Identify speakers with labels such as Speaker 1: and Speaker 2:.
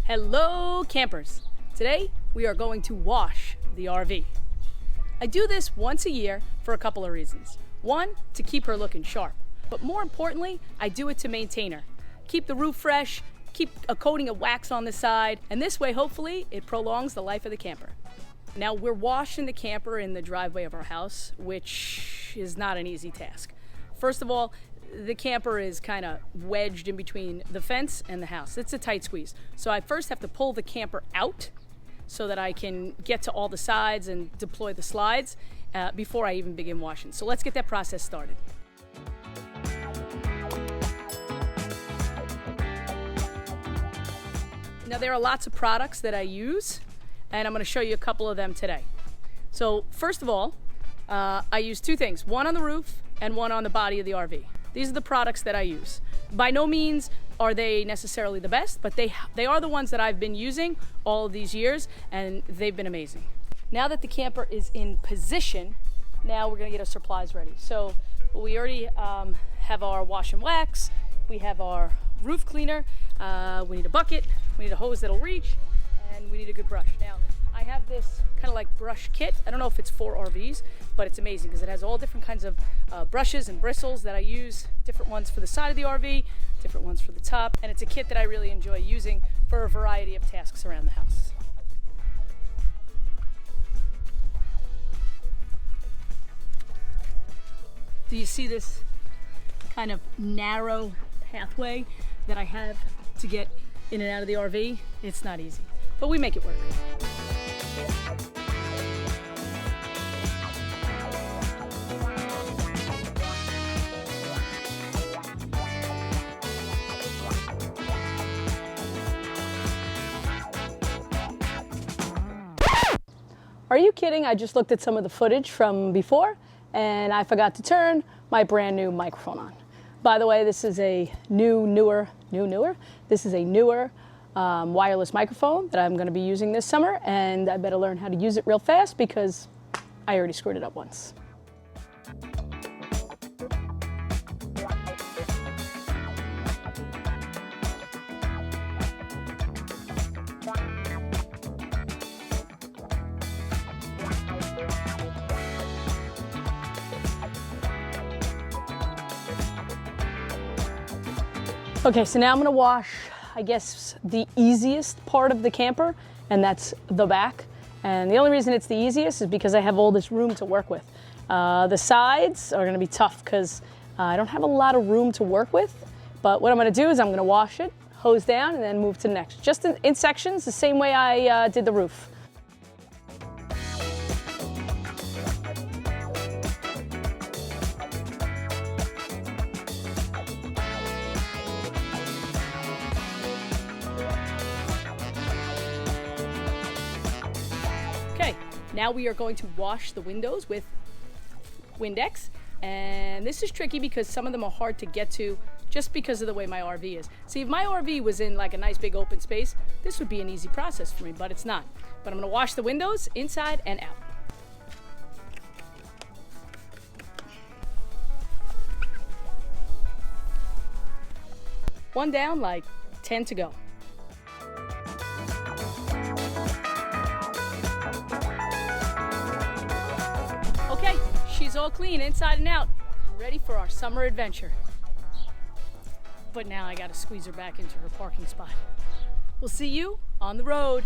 Speaker 1: Hello campers! Today we are going to wash the RV. I do this once a year for a couple of reasons. One, to keep her looking sharp, but more importantly, I do it to maintain her. Keep the roof fresh, keep a coating of wax on the side, and this way hopefully it prolongs the life of the camper. Now we're washing the camper in the driveway of our house, which is not an easy task. First of all, the camper is kind of wedged in between the fence and the house. It's a tight squeeze. So I first have to pull the camper out so that I can get to all the sides and deploy the slides before I even begin washing. So let's get that process started. Now there are lots of products that I use, and I'm going to show you a couple of them today. So first of all, I use two things, one on the roof and one on the body of the RV. These are the products that I use. By no means are they necessarily the best, but they are the ones that I've been using all of these years, and they've been amazing. Now that the camper is in position, now we're gonna get our supplies ready. So we already have our wash and wax, we have our roof cleaner, we need a bucket, we need a hose that'll reach, and we need a good brush. Now, I have this kind of like brush kit. I don't know if it's for RVs, but it's amazing because it has all different kinds of brushes and bristles that I use, different ones for the side of the RV, different ones for the top, and it's a kit that I really enjoy using for a variety of tasks around the house. Do you see this kind of narrow pathway that I have to get in and out of the RV? It's not easy, but we make it work. Are you kidding? I just looked at some of the footage from before and I forgot to turn my brand new microphone on. By the way, this is a newer wireless microphone that I'm going to be using this summer, and I better learn how to use it real fast because I already screwed it up once. Okay, so now I'm gonna wash, I guess, the easiest part of the camper, and that's the back. And the only reason it's the easiest is because I have all this room to work with. The sides are gonna be tough because I don't have a lot of room to work with, but what I'm gonna do is I'm gonna wash it, hose down, and then move to the next. Just in sections, the same way I did the roof. Okay, now we are going to wash the windows with Windex, and this is tricky because some of them are hard to get to just because of the way my RV is. See, if my RV was in like a nice big open space, this would be an easy process for me, but it's not. But I'm gonna wash the windows inside and out. One down, like 10 to go. Okay, she's all clean inside and out, ready for our summer adventure. But now I gotta squeeze her back into her parking spot. We'll see you on the road.